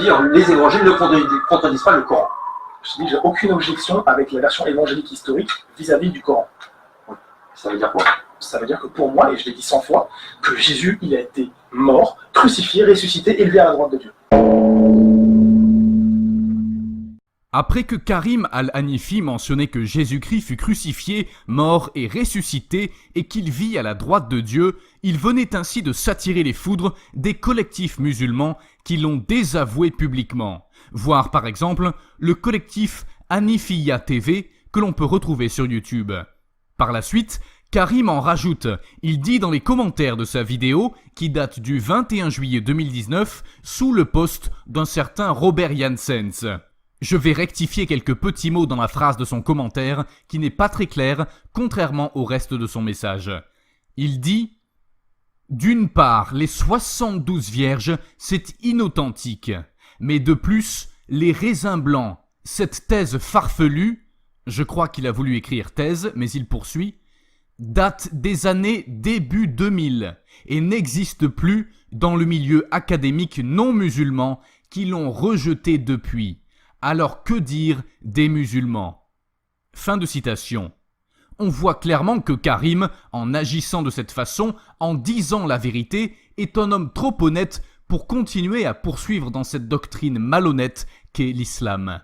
dire les évangiles ne contredisent pas le Coran. Je dis, j'ai aucune objection avec la version évangélique historique vis-à-vis du Coran. Ça veut dire quoi? Ça veut dire que pour moi, et je l'ai dit 100 fois, que Jésus, il a été mort, crucifié, ressuscité, élevé à la droite de Dieu. Après que Karim Al-Hanifi mentionnait que Jésus-Christ fut crucifié, mort et ressuscité et qu'il vit à la droite de Dieu, il venait ainsi de s'attirer les foudres des collectifs musulmans qui l'ont désavoué publiquement. Voir par exemple le collectif Hanifiya TV que l'on peut retrouver sur YouTube. Par la suite, Karim en rajoute, il dit dans les commentaires de sa vidéo, qui date du 21 juillet 2019, sous le post d'un certain Robert Janssens. Je vais rectifier quelques petits mots dans la phrase de son commentaire qui n'est pas très clair, contrairement au reste de son message. Il dit « D'une part, les 72 vierges, c'est inauthentique. Mais de plus, les raisins blancs, cette thèse farfelue, je crois qu'il a voulu écrire thèse, mais il poursuit, date des années début 2000 et n'existe plus dans le milieu académique non musulman qui l'ont rejeté depuis. Alors que dire des musulmans ?» Fin de citation. On voit clairement que Karim, en agissant de cette façon, en disant la vérité, est un homme trop honnête pour continuer à poursuivre dans cette doctrine malhonnête qu'est l'islam.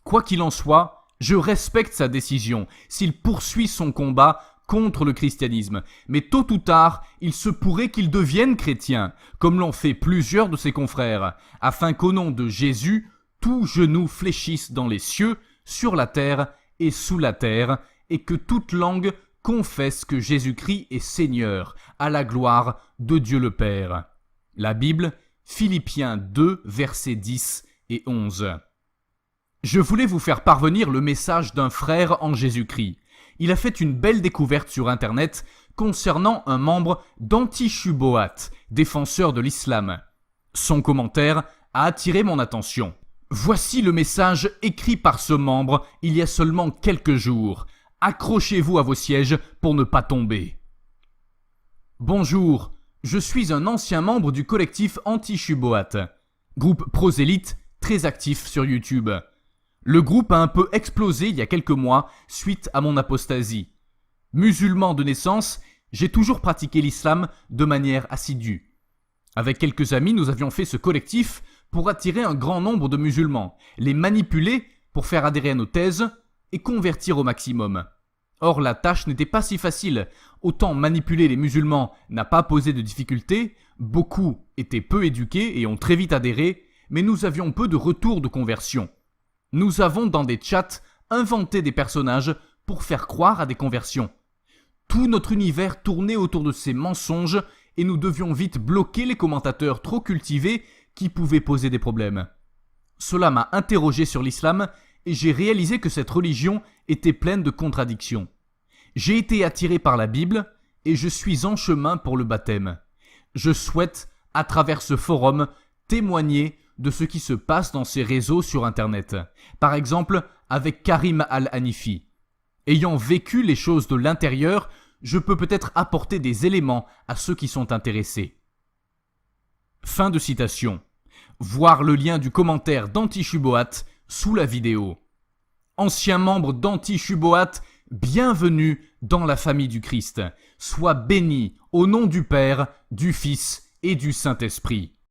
Quoi qu'il en soit, je respecte sa décision s'il poursuit son combat contre le christianisme, mais tôt ou tard, il se pourrait qu'il devienne chrétien, comme l'ont fait plusieurs de ses confrères, afin qu'au nom de Jésus, tout genou fléchisse dans les cieux, sur la terre et sous la terre, et que toute langue confesse que Jésus-Christ est Seigneur, à la gloire de Dieu le Père. La Bible, Philippiens 2, versets 10 et 11. Je voulais vous faire parvenir le message d'un frère en Jésus-Christ. Il a fait une belle découverte sur Internet concernant un membre d'Anti-Shubohat, défenseur de l'islam. Son commentaire a attiré mon attention. Voici le message écrit par ce membre il y a seulement quelques jours. Accrochez-vous à vos sièges pour ne pas tomber. Bonjour, je suis un ancien membre du collectif Anti-Shubohat, groupe prosélyte très actif sur YouTube. Le groupe a un peu explosé il y a quelques mois suite à mon apostasie. Musulman de naissance, j'ai toujours pratiqué l'islam de manière assidue. Avec quelques amis, nous avions fait ce collectif pour attirer un grand nombre de musulmans, les manipuler pour faire adhérer à nos thèses et convertir au maximum. Or, la tâche n'était pas si facile. Autant manipuler les musulmans n'a pas posé de difficultés, beaucoup étaient peu éduqués et ont très vite adhéré, mais nous avions peu de retours de conversion. Nous avons dans des chats inventé des personnages pour faire croire à des conversions. Tout notre univers tournait autour de ces mensonges et nous devions vite bloquer les commentateurs trop cultivés qui pouvaient poser des problèmes. Cela m'a interrogé sur l'islam et j'ai réalisé que cette religion était pleine de contradictions. J'ai été attiré par la Bible et je suis en chemin pour le baptême. Je souhaite, à travers ce forum, témoigner de ce qui se passe dans ces réseaux sur Internet. Par exemple, avec Karim Al-Hanifi. Ayant vécu les choses de l'intérieur, je peux peut-être apporter des éléments à ceux qui sont intéressés. Fin de citation. Voir le lien du commentaire d'Anti-Shubohat sous la vidéo. Ancien membre d'Anti-Shubohat, bienvenue dans la famille du Christ. Sois béni au nom du Père, du Fils et du Saint-Esprit.